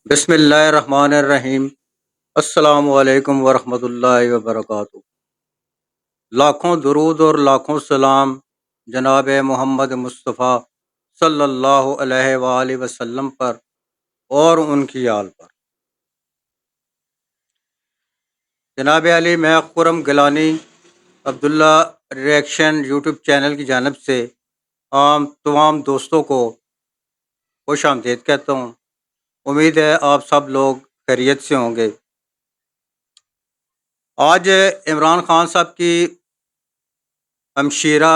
بسم اللہ الرحمن الرحیم۔ السلام علیکم ورحمۃ اللہ وبرکاتہ۔ لاکھوں درود اور لاکھوں سلام جناب محمد مصطفیٰ صلی اللہ علیہ وآلہ وسلم پر اور ان کی آل پر۔ جناب علی، میں خرم گیلانی عبداللہ ریئیکشن یوٹیوب چینل کی جانب سے تمام دوستوں کو خوش آمدید کہتا ہوں۔ امید ہے آپ سب لوگ خیریت سے ہوں گے۔ آج عمران خان صاحب کی ہمشیرہ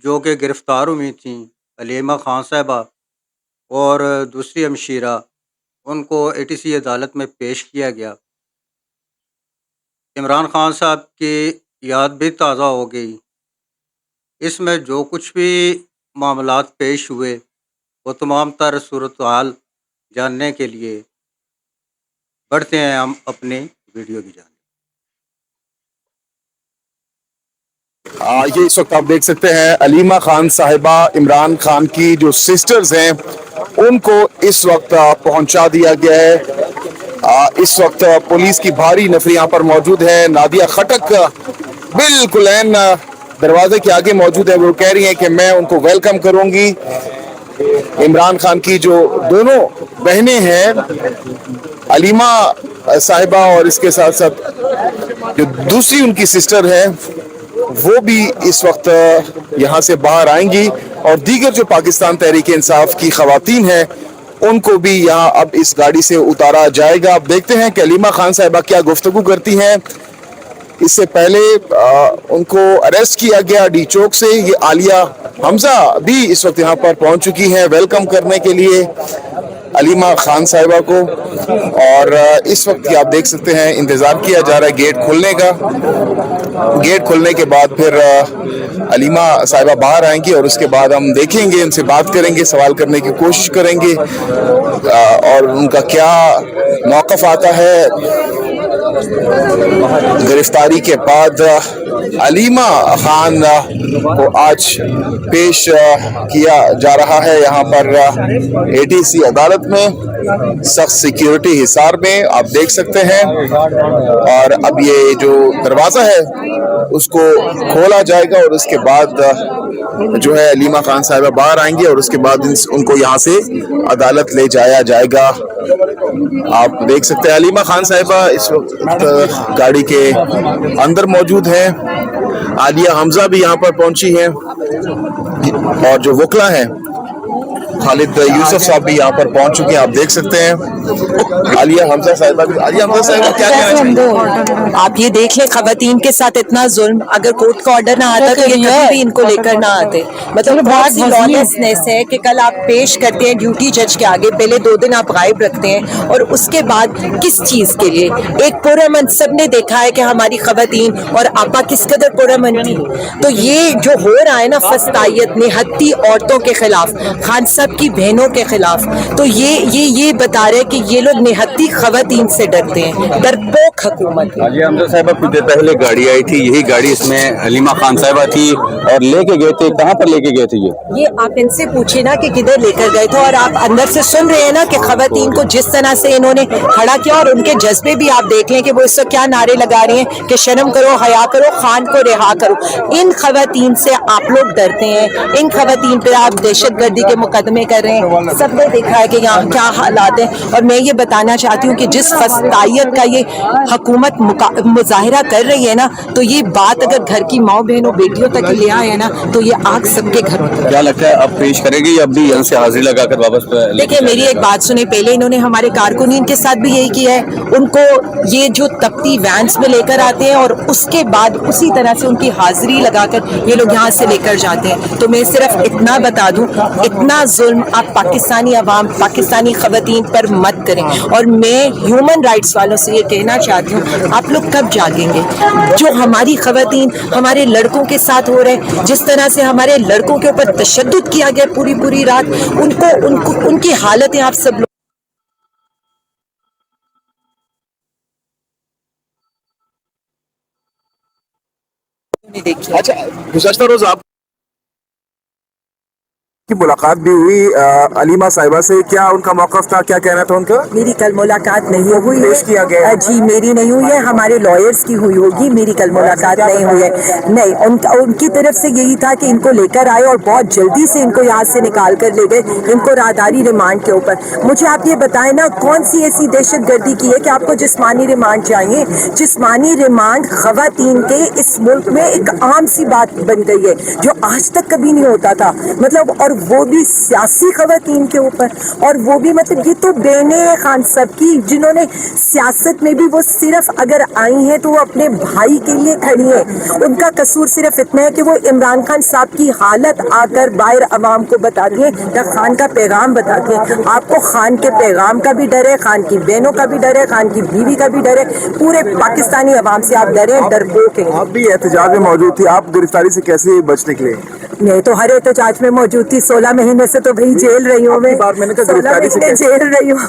جو کہ گرفتار ہوئی تھیں، علیمہ خان صاحبہ، اور دوسری ہمشیرہ، ان کو ATC عدالت میں پیش کیا گیا۔ عمران خان صاحب کی یاد بھی تازہ ہو گئی۔ اس میں جو کچھ بھی معاملات پیش ہوئے وہ تمام تر صورتحال جاننے کے لیے بڑھتے ہیں ہم اپنی ویڈیو کی جانب۔ یہ اس وقت آپ دیکھ سکتے ہیں علیمہ خان صاحبہ عمران خان کی جو سسٹرز ہیں ان کو اس وقت پہنچا دیا گیا ہے۔ اس وقت پولیس کی بھاری نفری یہاں پر موجود ہے۔ نادیہ خٹک بالکل این دروازے کے آگے موجود ہے۔ وہ کہہ رہی ہیں کہ میں ان کو ویلکم کروں گی۔ عمران خان کی جو دونوں بہنیں ہیں، علیمہ صاحبہ اور اس کے ساتھ ساتھ جو دوسری ان کی سسٹر ہے، وہ بھی اس وقت یہاں سے باہر آئیں گی، اور دیگر جو پاکستان تحریک انصاف کی خواتین ہیں ان کو بھی یہاں اب اس گاڑی سے اتارا جائے گا۔ اب دیکھتے ہیں کہ علیمہ خان صاحبہ کیا گفتگو کرتی ہیں۔ اس سے پہلے ان کو اریسٹ کیا گیا ڈی چوک سے۔ یہ عالیہ حمزہ بھی اس وقت یہاں پر پہنچ چکی ہیں ویلکم کرنے کے لیے علیمہ خان صاحبہ کو، اور اس وقت کی آپ دیکھ سکتے ہیں انتظار کیا جا رہا ہے گیٹ کھلنے کا۔ گیٹ کھلنے کے بعد پھر علیمہ صاحبہ باہر آئیں گی، اور اس کے بعد ہم دیکھیں گے، ان سے بات کریں گے، سوال کرنے کی کوشش کریں گے، اور ان کا کیا موقف آتا ہے۔ گرفتاری کے بعد علیمہ خان کو آج پیش کیا جا رہا ہے یہاں پر ATC عدالت میں، سخت سیکیورٹی حصار میں آپ دیکھ سکتے ہیں۔ اور اب یہ جو دروازہ ہے اس کو کھولا جائے گا، اور اس کے بعد جو ہے علیمہ خان صاحبہ باہر آئیں گے، اور اس کے بعد ان کو یہاں سے عدالت لے جایا جائے گا۔ آپ دیکھ سکتے ہیں علیمہ خان صاحبہ اس وقت گاڑی کے اندر موجود ہیں۔ عالیہ حمزہ بھی یہاں پر پہنچی ہیں، اور جو وکلا ہیں خالد یوسف صاحب بھی یہاں پر پہنچ چکے ہیں، آپ دیکھ سکتے ہیں۔ عالیہ حمزہ صاحبہ بھی، عالیہ حمزہ صاحبہ کیا کہنا چاہیے؟ آپ یہ دیکھ لیں، خواتین کے ساتھ اتنا ظلم، اگر کورٹ کا آرڈر نہ آتا تو یہ کبھی بھی ان کو لے کر نہ آتے۔ مطلب بہت سی لانیسنس ہے کہ کل آپ پیش کرتے ہیں ڈیوٹی جج کے آگے، پہلے 2 دن آپ غائب رکھتے ہیں، اور اس کے بعد کس چیز کے لیے؟ ایک پرامن سب نے دیکھا ہے کہ ہماری خواتین اور آپا کس قدر پرامن تھی۔ تو یہ جو ہو رہا ہے نا فسطائیت، نہتی عورتوں کے خلاف، خان صاحب کی بہنوں کے خلاف، تو یہ بتا رہے کہ یہ لوگ نہتی خواتین سے ڈرتے ہیں، ڈرپوک حکومت۔ عالیہ حمزہ صاحبہ کچھ دیر پہلے گاڑی آئی تھی، یہی گاڑی اس میں علیمہ خان صاحبہ تھی، اور لے کے گئے تھے، کہاں پر لے کے گئے تھے؟ یہ آپ ان سے پوچھیں نا کہ کدھر لے کر گئے تھے، اور آپ اندر سے سن رہے ہیں نا کہ خواتین کو جس طرح سے انہوں نے کھڑا کیا، اور ان کے جذبے بھی آپ دیکھ لیں کہ وہ اس وقت کیا نعرے لگا رہے ہیں کہ شرم کرو، حیا کرو، خان کو رہا کرو۔ ان خواتین سے آپ لوگ ڈرتے ہیں، ان خواتین پہ آپ دہشت گردی کے مقدمے کر رہے ہیں۔ سب نے دیکھا ہے کہ یہاں کیا حالات ہیں، اور میں یہ بتانا چاہتی ہوں کہ جس فسطائیت کا یہ حکومت مظاہرہ کر رہی ہے نا، تو یہ بات اگر گھر کی ماؤں بہنوں بیٹیوں تک لے آئے نا تو یہ آگ سب کے گھروں تک۔ کیا لگتا ہے اب پیش کرے گی، اب بھی یہاں سے حاضری لگا کر واپس؟ دیکھیں میری ایک بات سنیں، پہلے انہوں نے ہمارے کارکنین کے ساتھ بھی یہی کیا ہے، ان کو یہ جو تپتی وینس میں لے کر آتے ہیں، اور اس کے بعد اسی طرح سے ان کی حاضری لگا کر یہ لوگ یہاں سے لے کر جاتے ہیں۔ تو میں صرف اتنا بتا دوں، اتنا ظلم آپ پاکستانی عوام، پاکستانی خواتین پر مت کریں، اور میں ہیومن رائٹس والوں سے یہ کہنا چاہتی ہوں، آپ لوگ کب جاگیں گے؟ جو ہماری خواتین ہمارے لڑکوں کے ساتھ ہو رہے، جس طرح سے ہمارے لڑکوں کے اوپر تشدد کیا گیا پوری رات، ان کی حالتیں آپ سب لوگ نے دیکھی۔ اچھا، گزشتہ روز آپ की मुलाकात भी हुई अलीमा साहिबा से, क्या उनका मौकफ था, क्या कहना था उनका? मेरी कल मुलाकात नहीं हुई है। पेश किया गया है। जी मेरी नहीं हुई है, हमारे लॉयर्स की हुई होगी, मेरी कल मुलाकात नहीं हुई है। नहीं, उनकी तरफ से यही था कि इनको लेकर आए और बहुत जल्दी से इनको यहाँ से निकाल कर ले गए, इनको राहदारी रिमांड के ऊपर। मुझे आप ये बताएं ना, कौन सी ऐसी दहशत गर्दी की है कि आपको जिस्मानी रिमांड चाहिए? जिस्मानी रिमांड खवातीन के इस मुल्क में एक आम सी बात बन गई है, जो आज तक कभी नहीं होता था। मतलब, और वो भी सियासी खवातीन के ऊपर, और वो भी मतलब ये तो बहने हैं खान साहब की, जिन्होंने सियासत में भी वो सिर्फ अगर आई हैं तो वो अपने भाई के लिए खड़ी हैं। उनका कसूर सिर्फ इतना है कि वो इमरान खान साहब की हालत आकर बाहर अवाम को बताती हैं या खान का पैगाम बताती हैं। आपको खान के पैगाम का भी डर है, खान की बहनों का भी डर है, खान की बीवी का भी डर है, पूरे पाकिस्तानी अवाम से आप डरे, डरपोक हैं। आप भी एहतजाज में मौजूद थी, आप गिरफ्तारी से कैसे बच निकले? मैं तो हर एहतजाज में मौजूद थी, 16 महीने से तो भाई जेल रही हूँ मैं, बार मैंने कहा 16 गिरफ्तारी से महीने जेल रही हूँ।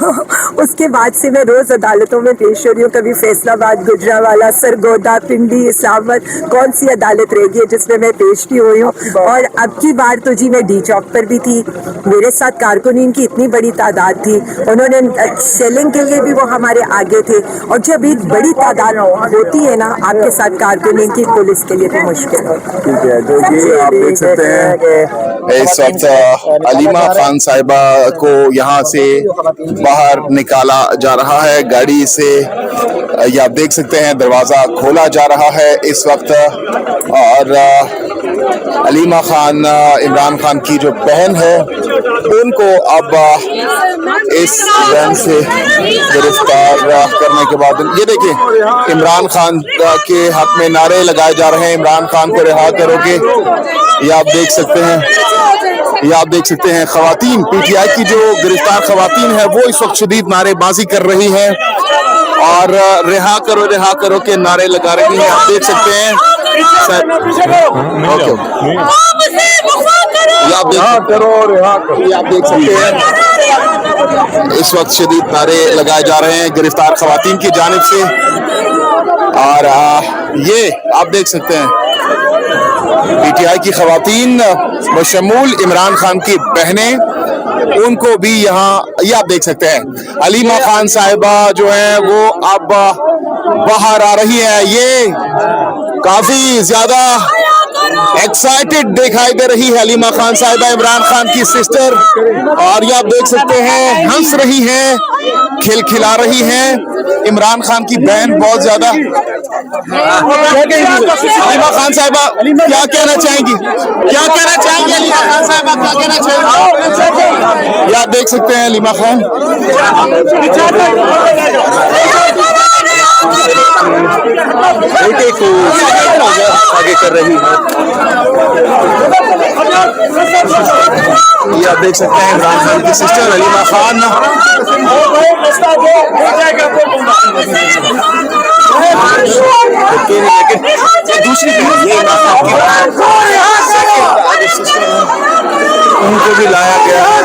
उसके बाद से मैं रोज अदालतों में पेश हो रही हूँ, कभी फैसलाबाद, गुजरावाला, सरगोदा, पिंडी, इस्लामाबाद, कौन सी अदालत रहेगी जिसमें मैं पेश भी हुई हूँ। और अब की बार तो जी मैं डी चौक पर भी थी, मेरे साथ कारकुनीन की इतनी बड़ी तादाद थी, उन्होंने शेलिंग के लिए भी वो हमारे आगे थे। और जब एक बड़ी तादाद होती है ना आपके साथ कारकुनीन की, पुलिस के लिए तो मुश्किल होता है। ठीक है, तो ये आप देख सकते हैं इस वक्त अलीमा खान साहिबा को यहाँ से बाहर निकाला जा रहा है गाड़ी से। ये आप देख सकते हैं दरवाजा खोला जा रहा है इस वक्त, और अलीमा खान इमरान खान की जो बहन है उनको अब इस वैन से गिरफ्तार करने के बाद, ये देखिए इमरान खान के हक में नारे लगाए जा रहे हैं, इमरान खान को रिहा करोगे। ये आप देख सकते हैं, ये आप देख सकते हैं खवातीन, पीटीआई की जो गिरफ्तार खवातीन है वो इस वक्त शदीद नारेबाजी कर रही हैं और रिहा करो के नारे लगा रही हैं। आप देख सकते हैं ओके, ये आप देख सकते हैं इस वक्त शदीद नारे लगाए जा रहे हैं गिरफ्तार खवातीन की जानिब से। और ये आप देख सकते हैं पीटीआई की खवातीन बशमूल इमरान खान की बहनें, उनको भी यहाँ, ये आप देख सकते हैं अलीमा खान साहिबा जो है वो अब बाहर आ रही है। ये काफी ज्यादा एक्साइटेड दिखाई दे रही है अलीमा खान साहिबा, इमरान खान की सिस्टर, और ये आप देख सकते हैं हंस रही हैं, खिलखिला रही हैं। इमरान खान की बहन बहुत ज्यादा, अलीमा खान साहिबा क्या कहना चाहेंगी, क्या कहना चाहेंगी अलीमा खान साहिबा, क्या कहना चाहेंगी? ये आप देख सकते हैं अलीमा खान, बेटे को आगे कर रही है। ये आप देख सकते हैं इमरान खान की सिस्टर अलीमा खान, लेकिन दूसरी ये उनको भी लाया गया है।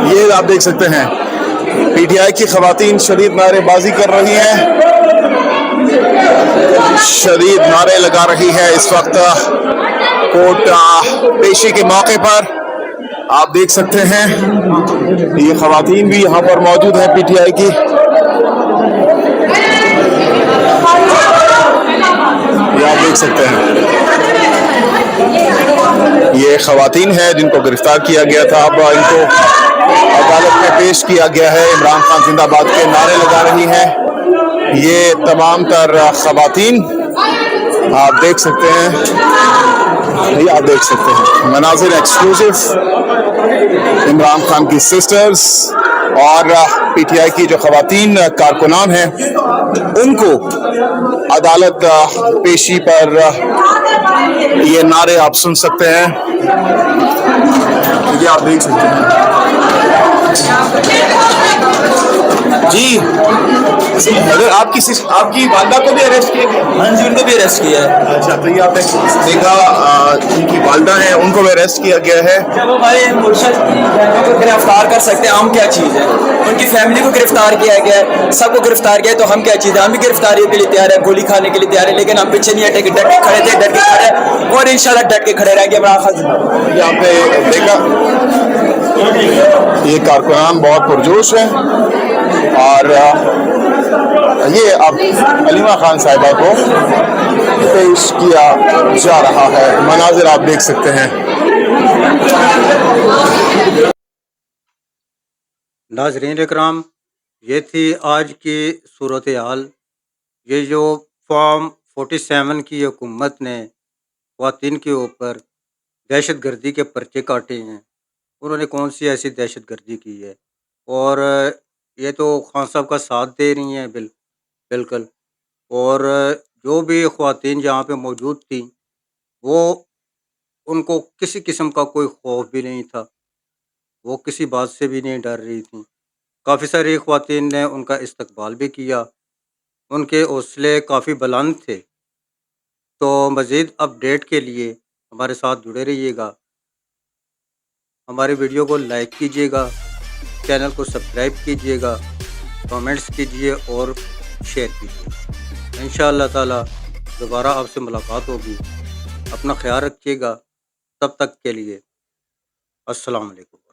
ये आप देख सकते हैं पीटीआई की खवातीन शदीद नारेबाजी कर रही हैं, शदीद नारे लगा रही है इस वक्त कोर्ट पेशी के मौके पर। आप देख सकते हैं ये खवातीन भी यहाँ पर मौजूद है पीटीआई की। ये आप देख सकते हैं ये खवातीन है जिनको गिरफ्तार किया गया था, अब इनको अदालत में पेश किया गया है। इमरान खान जिंदाबाद के नारे लगा रही हैं ये तमाम तर खवातीन, आप देख सकते हैं। ये आप देख सकते हैं मनाजिर एक्सक्लूसिव, इमरान खान की सिस्टर्स और पीटीआई की जो खवातीन कारकुनान हैं उनको अदालत पेशी पर ये नारे आप सुन सकते हैं। ये आप देख सकते हैं जी। अगर आपकी वालदा को भी अरेस्ट किया गया? हाँ जी, उनको भी अरेस्ट किया है। अच्छा, तो ये आपने देखा, उनकी वालदा है, उनको भी अरेस्ट किया गया है। जब हमारे मुर्शद की फैमिली को गिरफ्तार कर सकते हैं, हम क्या चीज़ है? उनकी फैमिली को गिरफ्तार किया गया है, सबको गिरफ्तार किया है, तो हम क्या चीज़ है? हम भी गिरफ्तारियों के लिए तैयार है, गोली खाने के लिए तैयार है, लेकिन हम पीछे नहीं हटे, डट के खड़े थे, डट के खड़े और इंशाल्लाह डट के खड़े रहेंगे। इमरान खान यहाँ पे देखा, ये कारकुनान बहुत पुरजोश है और ये अब अलीमा खान साहिबा को पेश किया जा रहा है। मनाजिर आप देख सकते हैं। नाजरीन इकराम, ये थी आज की सूरत हाल। ये जो फॉर्म 47 की हुकूमत ने ख़वातीन के ऊपर दहशत गर्दी के पर्चे काटे हैं, उन्होंने कौन सी ऐसी दहशत गर्दी की है? और ये तो खान साहब का साथ दे रही हैं बिल्कुल। और जो भी ख़वातीन जहाँ पे मौजूद थी, वो उनको किसी किस्म का कोई खौफ भी नहीं था, वो किसी बात से भी नहीं डर रही थी। काफ़ी सारी ख़वातीन ने उनका इस्तकबाल भी किया, उनके हौसले काफ़ी बुलंद थे। तो मज़ीद अपडेट के लिए हमारे साथ जुड़े रहिएगा, हमारे वीडियो को लाइक कीजिएगा, चैनल को सब्सक्राइब कीजिएगा, कमेंट्स कीजिए और शेयर कीजिए। इंशाअल्लाह ताला दोबारा आपसे मुलाकात होगी। अपना ख्याल रखिएगा। तब तक के लिए अस्सलाम वालेकुम।